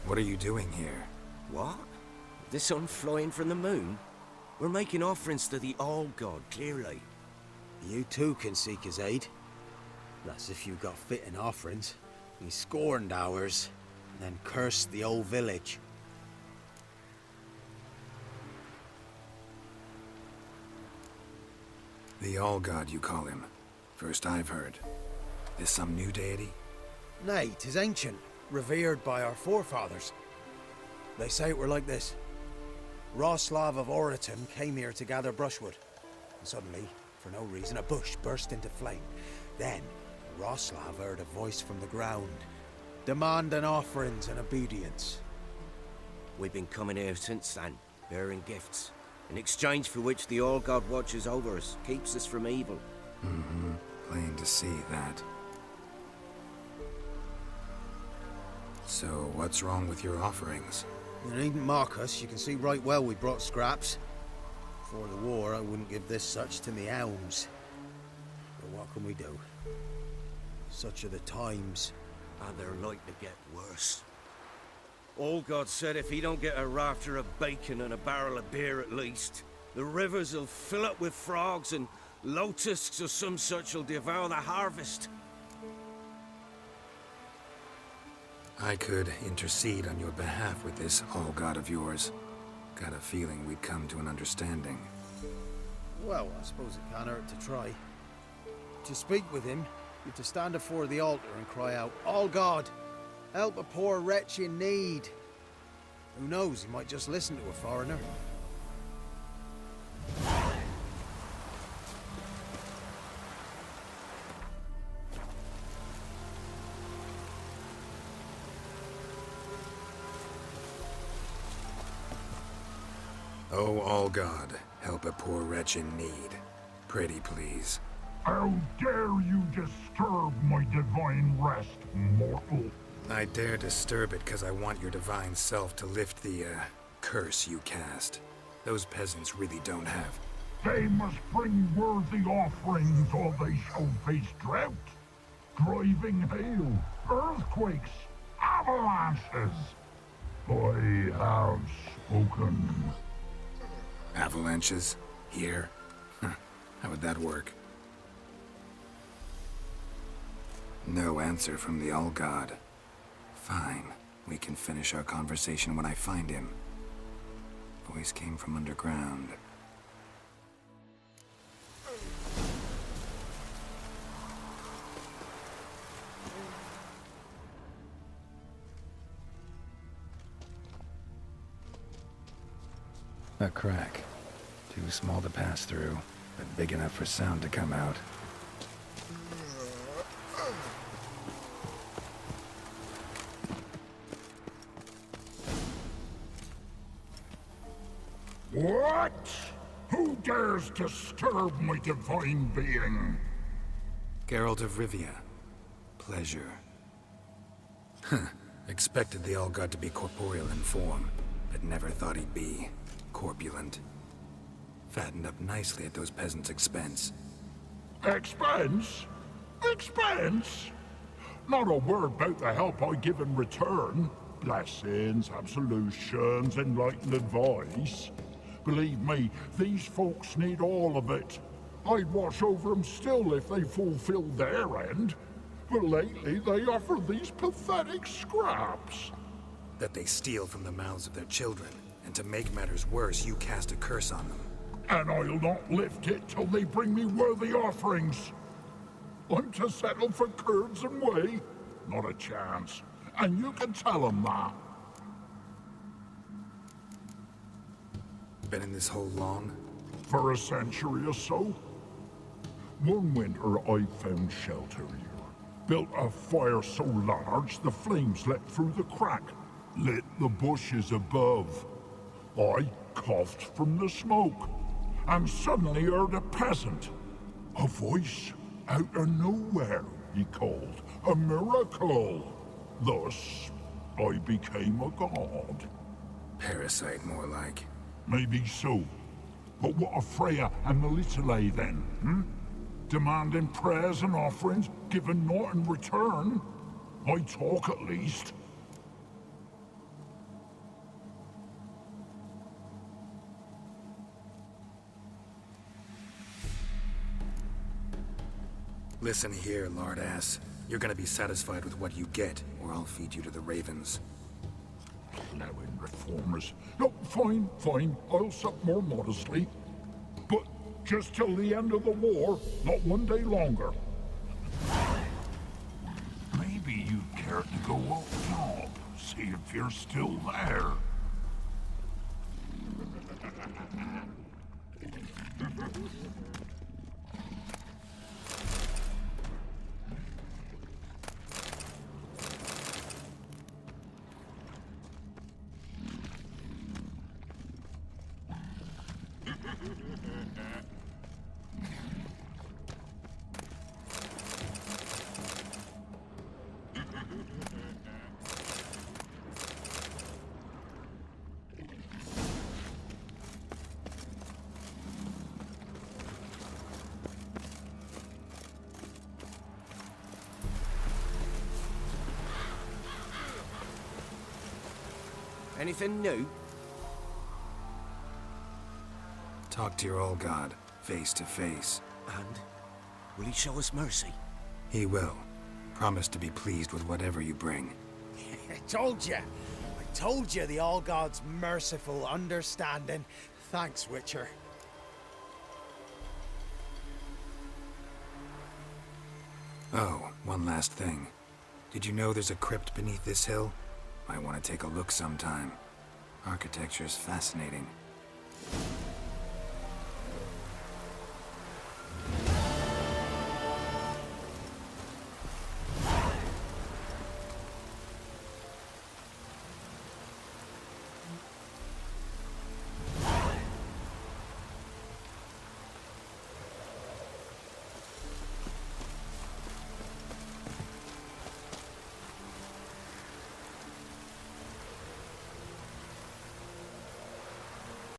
What are you doing here? What? The sun flying from the moon? We're making offerings to the All-God, clearly. You too can seek his aid. That's if you got fitting offerings. He scorned ours, then cursed the old village. The All-God, you call him. First I've heard. Is some new deity? Nay, 'tis ancient, revered by our forefathers. They say it were like this. Roslav of Oriton came here to gather brushwood. And suddenly, for no reason, a bush burst into flame. Then, Roslav heard a voice from the ground, demanding offerings and obedience. We've been coming here since then, bearing gifts, in exchange for which the All-God watches over us, keeps us from evil. Mm-hmm. Plain to see that. So, what's wrong with your offerings? You needn't mock us, you can see right well we brought scraps. Before the war, I wouldn't give this such to me elms. But what can we do? Such are the times. And they're like to get worse. All-God said if he don't get a rafter of bacon and a barrel of beer at least, the rivers will fill up with frogs and locusts or some such will devour the harvest. I could intercede on your behalf with this All-God of yours. Got a feeling we'd come to an understanding. Well, I suppose it can't hurt to try. To speak with him, you have to stand before the altar and cry out, "All God, help a poor wretch in need." Who knows, he might just listen to a foreigner. Oh, All-God, help a poor wretch in need. Pretty please. How dare you disturb my divine rest, mortal? I dare disturb it because I want your divine self to lift the, curse you cast. Those peasants really don't have. They must bring worthy offerings or they shall face drought, driving hail, earthquakes, avalanches. I have spoken. Avalanches? Here? How would that work? No answer from the All-God. Fine. We can finish our conversation when I find him. Voice came from underground. A crack. Too small to pass through, but big enough for sound to come out. What? Who dares disturb my divine being? Geralt of Rivia. Pleasure. Expected the All-God to be corporeal in form, but never thought he'd be corpulent. Fattened up nicely at those peasants' expense. Expense? Expense? Not a word about the help I give in return. Blessings, absolutions, enlightened advice. Believe me, these folks need all of it. I'd watch over them still if they fulfilled their end. But lately they offer these pathetic scraps. That they steal from the mouths of their children, and to make matters worse, you cast a curse on them. And I'll not lift it till they bring me worthy offerings. I'm to settle for curds and whey? Not a chance. And you can tell them that. Been in this hole long? For a century or so. One winter I found shelter here. Built a fire so large the flames leapt through the crack, lit the bushes above. I coughed from the smoke, and suddenly heard a peasant. A voice out of nowhere, he called. A miracle. Thus, I became a god. Parasite, more like. Maybe so. But what of Freya and the Little then, Demanding prayers and offerings, given naught in return? I talk at least. Listen here, lard ass. You're gonna be satisfied with what you get, or I'll feed you to the ravens. Plowing reformers. No, fine, fine. I'll sup more modestly. But just till the end of the war, not one day longer. Maybe you'd care to go up top, see if you're still there. Anything new? Talk to your old god, face to face. And will he show us mercy? He will. Promise to be pleased with whatever you bring. I told you. I told you the All-God's merciful, understanding. Thanks, Witcher. Oh, one last thing. Did you know there's a crypt beneath this hill? Might want to take a look sometime. Architecture's fascinating.